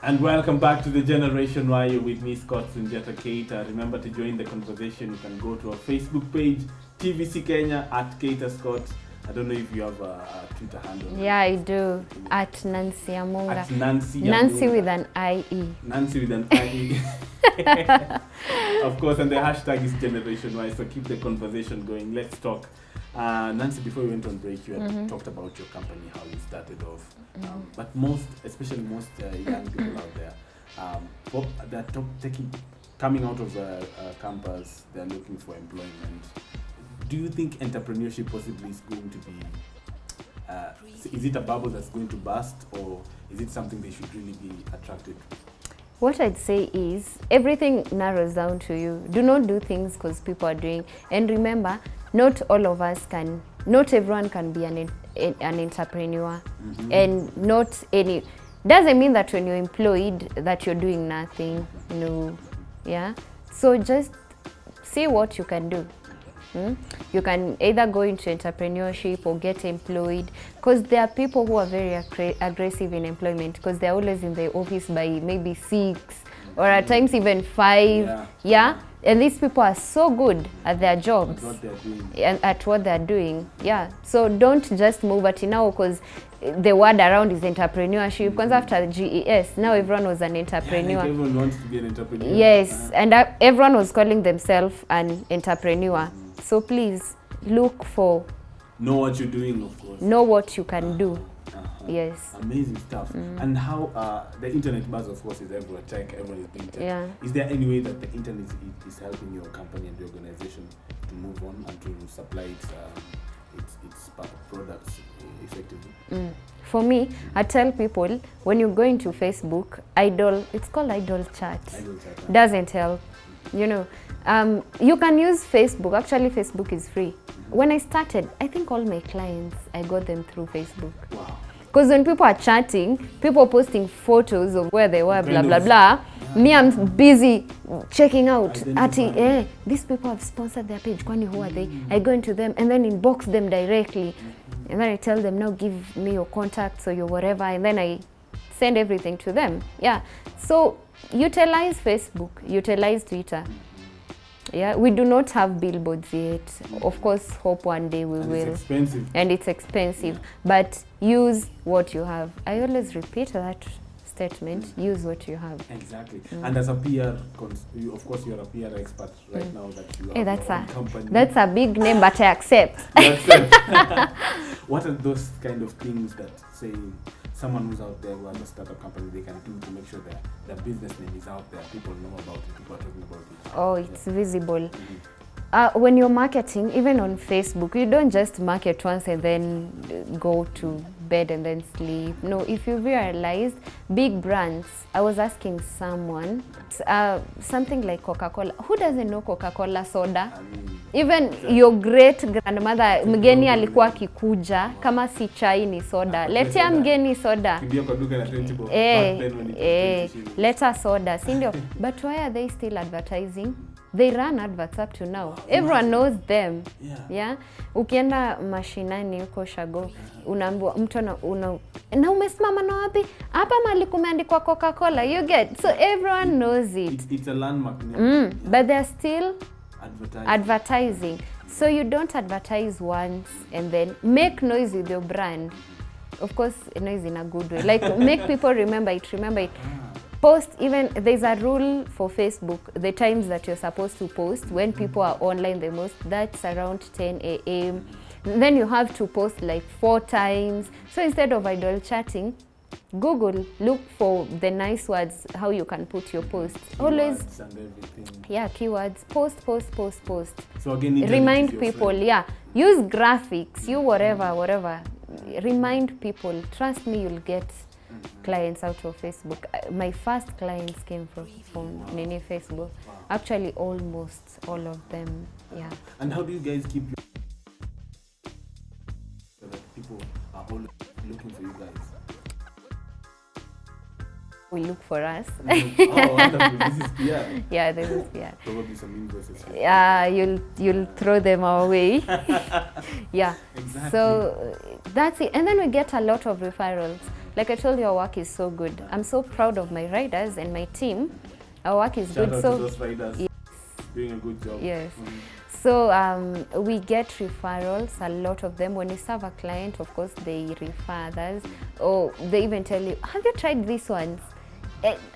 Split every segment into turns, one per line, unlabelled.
And welcome back to the Generation Y. You're with me, Scott Sunjata Keita. Remember to join the conversation. You can go to our Facebook page, TVC Kenya, at Keita Scott. I don't know if you have a Twitter handle.
Yeah, I do. At Nancy AMUNGA.
At Nancy
Nancy
AMUNGA.
with an IE.
Nancy with an IE. Of course, and the hashtag is Generation Y, so keep the conversation going. Let's talk. Nancy, before we went on break, you had talked about your company, how you started off. But especially most young people out there, they're coming out of campus, they're looking for employment. Do you think entrepreneurship possibly is going to be, is it a bubble that's going to burst, or is it something they should really be attracted to?
What I'd say is, everything narrows down to you. Do not do things because people are doing. And remember, not everyone can be an entrepreneur. And doesn't mean that when you're employed that you're doing nothing. No. Yeah. So just see what you can do. You can either go into entrepreneurship or get employed, because there are people who are very aggressive in employment because they're always in the office by maybe 6 or at times even 5. Yeah. And these people are so good at their jobs and at what they're doing. Yeah. So don't just move at now because the word around is entrepreneurship. Because after the GES, now everyone was an entrepreneur.
Like everyone wants to be an entrepreneur.
Yes, and everyone was calling themselves an entrepreneur. So please know
what you're doing, of course.
Know what you can do. Yes.
Amazing stuff. And how the internet buzz, of course, is everywhere. Tech, everyone is being tech.
Yeah.
Is there any way that the internet is helping your company and the organization to move on and to supply its products effectively?
For me, I tell people, when you go into Facebook, it's called idle chat. Doesn't help. You know, you can use Facebook. Actually, Facebook is free. When I started, I think all my clients, I got them through Facebook.
Wow.
Because when people are chatting, people posting photos of where they were, blah, blah, blah. Me, I'm busy checking out. These people have sponsored their page. Kwani, who are they? I go into them and then inbox them directly. And then I tell them, now give me your contacts or your whatever. And then I send everything to them. Yeah. So utilize Facebook, utilize Twitter. Yeah, we do not have billboards yet. Of course, hope one day we will.
It's expensive.
And it's expensive. But use what you have. I always repeat that statement. Use what you have.
Exactly. And as a PR, of course, you're a PR expert right now that you have your own company.
That's a big name, but I accept.
What are those kind of things that, say, someone who's out there who has a startup company, they can do to make sure that their business name is out there, people know about it, people are talking about it?
Oh, it's visible. When you're marketing, even on Facebook, you don't just market once and then go to bed and then sleep. No, if you realize big brands, I was asking someone, something like Coca-Cola. Who doesn't know Coca-Cola soda? Even your great grandmother, mgeni alikuwa akikuja, kama si chai ni soda. Letea mgeni soda. Leta soda, sindio? But why are they still advertising? They run adverts up to now. Everyone knows them. Yeah. Ukienda mashinani huko Shago, unaambiwa mtu na umesimama na wapi? Hapa mali kumeandikwa Coca-Cola. You get. So everyone knows it.
It's a landmark name.
But they're still advertising. So you don't advertise once and then make noise with your brand. Of course, noise in a good way. Like make people remember it. Post, even there's a rule for Facebook, the times that you're supposed to post when people are online the most, that's around 10 a.m. Then you have to post like 4 times. So instead of idle chatting, Google, look for the nice words, how you can put your post. Always, keywords, post.
So again,
remind people, use graphics, whatever. Remind people, trust me, you'll get clients out of Facebook. My first clients came from Facebook. Actually, almost all of them. Yeah.
And how do you guys keep so that people are always looking for you guys?
We look for us.
Oh, wonderful. This is PR.
Yeah, this is PR.
Probably some invoices.
Yeah, you'll throw them our way. Yeah.
Exactly.
So that's it. And then we get a lot of referrals. Like I told you, our work is so good. I'm so proud of my riders and my team. Our work is
Shout
good.
out
So
to those riders. Doing a good job.
yes. So we get referrals, a lot of them. When you serve a client, of course, they refer others. Or they even tell you, have you tried this ones?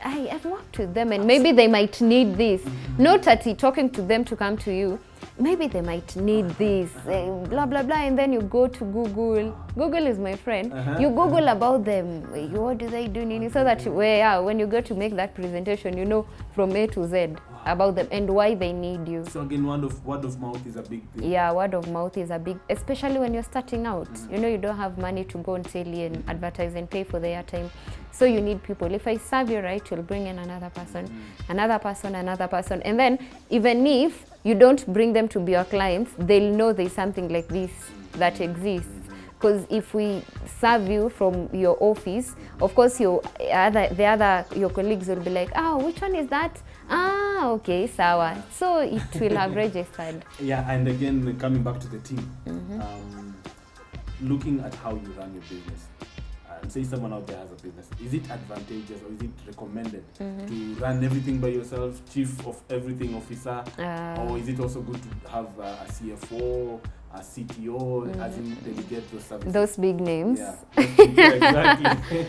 I've worked with them and maybe they might need this. Not that you're talking to them to come to you. Maybe they might need this, blah, blah, blah. And then you go to Google. Google is my friend. You Google about them. What do they do? Nini? So that when you go to make that presentation, you know from A to Z about them and why they need you.
So again, word of mouth is a big thing.
Yeah, word of mouth is a big, especially when you're starting out. You know, you don't have money to go on tele and advertise and pay for the airtime. So you need people. If I serve you right, you'll bring in another person, another person, another person. And then even if you don't bring them to be your clients, they'll know there's something like this that exists. Because if we serve you from your office, of course your colleagues will be like, oh, which one is that? Ah, okay, sawa. So it will have registered.
Yeah, and again, coming back to the team, looking at how you run your business. Say someone out there has a business. Is it advantageous or is it recommended to run everything by yourself, chief of everything officer, or is it also good to have a CFO, a CTO, as in delegate those services?
Those big names.
Yeah, exactly.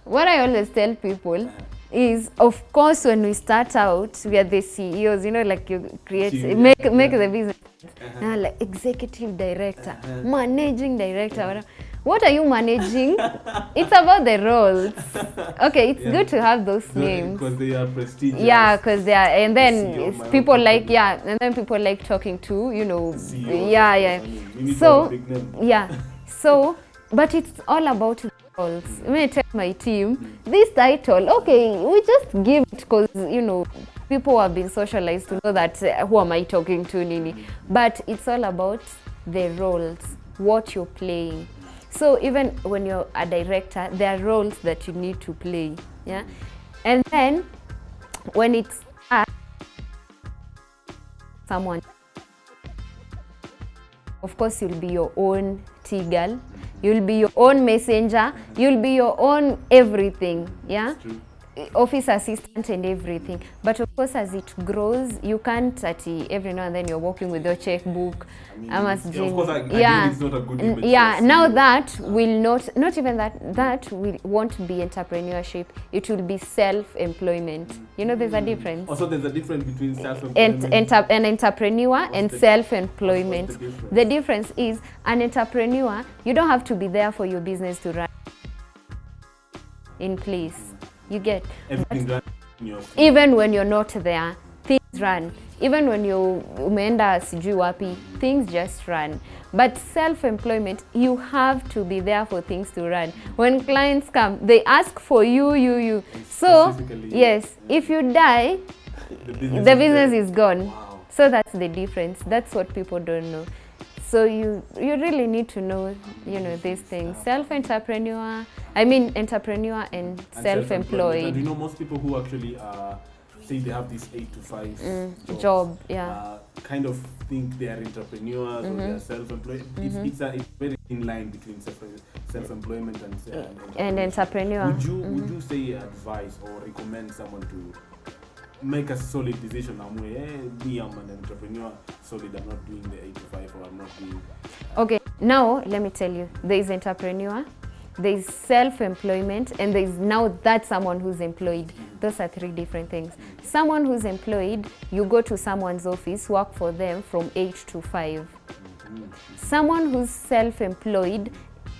What I always tell people is, of course, when we start out, we are the CEOs, you know, like you create, make the business, like executive director, managing director, whatever. What are you managing? It's about the roles. Okay, it's good to have those names.
Because they are prestigious.
Yeah, because they are, and then people like, and then people like talking to, you know, CEOs, so, but it's all about the roles. When I tell my team, this title, okay, we just give it because, you know, people have been socialized to know that who am I talking to, Nini? But it's all about the roles, what you're playing. So even when you're a director, there are roles that you need to play, yeah? And then when it's someone, of course you'll be your own T-girl, you'll be your own messenger, you'll be your own everything, yeah? Office assistant and everything. But of course, as it grows, you can't every now and then you're walking with your checkbook.
Of course, again, it's not a good image.
Now that will not even that won't be entrepreneurship. It will be self-employment. You know, there's a difference.
Also, there's a difference between self-employment
an entrepreneur and self-employment. The difference is an entrepreneur, you don't have to be there for your business to run in place. You get
everything run
even when you're not there, things run. Even when you umeenda sijui wapi, things just run. But self-employment, you have to be there for things to run. When clients come, they ask for you. So yes, if you die, the business is gone.
Wow.
So that's the difference. That's what people don't know. So you really need to know, you know, these things. Entrepreneur and self-employed.
And you know, most people who actually say they have this 8 to 5
job,
kind of think they are entrepreneurs or they are self-employed. It's very in line between self-employment and
entrepreneur.
Would you say advise or recommend someone to make a solid decision? I'm an entrepreneur, solid. I'm not doing the 8 to 5, or I'm not doing.
Okay, now let me tell you. There is entrepreneur, there is self-employment, and there is now that someone who's employed. Those are 3 different things. Someone who's employed, you go to someone's office, work for them from 8 to 5. Someone who's self-employed,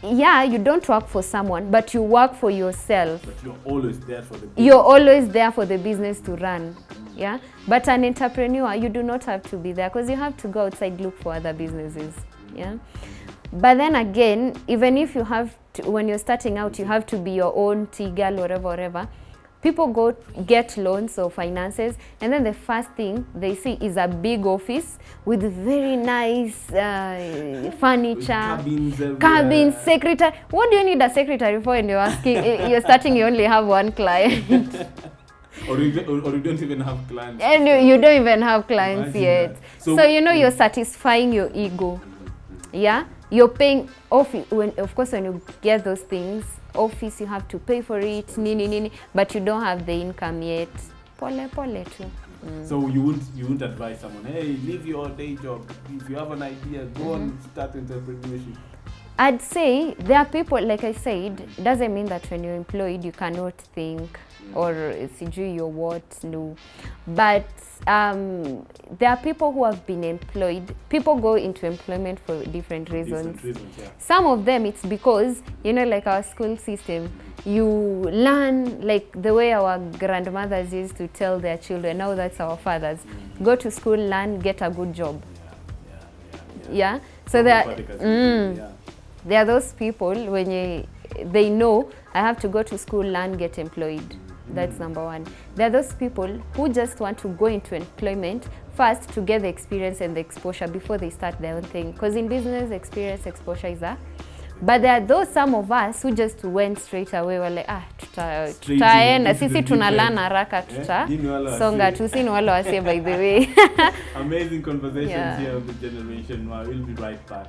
you don't work for someone, but you work for yourself.
But you're always there for the business.
You're always there for the business to run. Yeah. But an entrepreneur, you do not have to be there because you have to go outside, look for other businesses. Yeah. But then again, even if you have to, when you're starting out, you have to be your own T-girl, whatever. People go get loans or finances, and then the first thing they see is a big office with very nice furniture, cabins, secretary. What do you need a secretary for? And you're starting, you only have one client.
Or you don't even have clients.
And you don't even have clients yet. So you know, you're satisfying your ego. Yeah? You're paying off, of course, when you get those things, office, you have to pay for it, nini, but you don't have the income yet. Pole tu.
So you wouldn't advise someone, hey, leave your day job. If you have an idea, go and start entrepreneurship.
I'd say there are people, like I said, doesn't mean that when you're employed you cannot think or sijui your what, no. But there are people who have been employed. People go into employment for different reasons.
Yeah.
Some of them it's because, like our school system, you learn like the way our grandmothers used to tell their children, now that's our fathers. Go to school, learn, get a good job. Yeah. So there are those people when they know I have to go to school, learn, get employed. That's number one. There are those people who just want to go into employment first to get the experience and the exposure before they start their own thing. Because in business, experience, exposure is a... But there are those some of us who just went straight away. We're like, tutaenda sisi tunalana haraka, songa tu, si ni wale wase by the way.
Amazing conversation here on the generation. We'll be right back.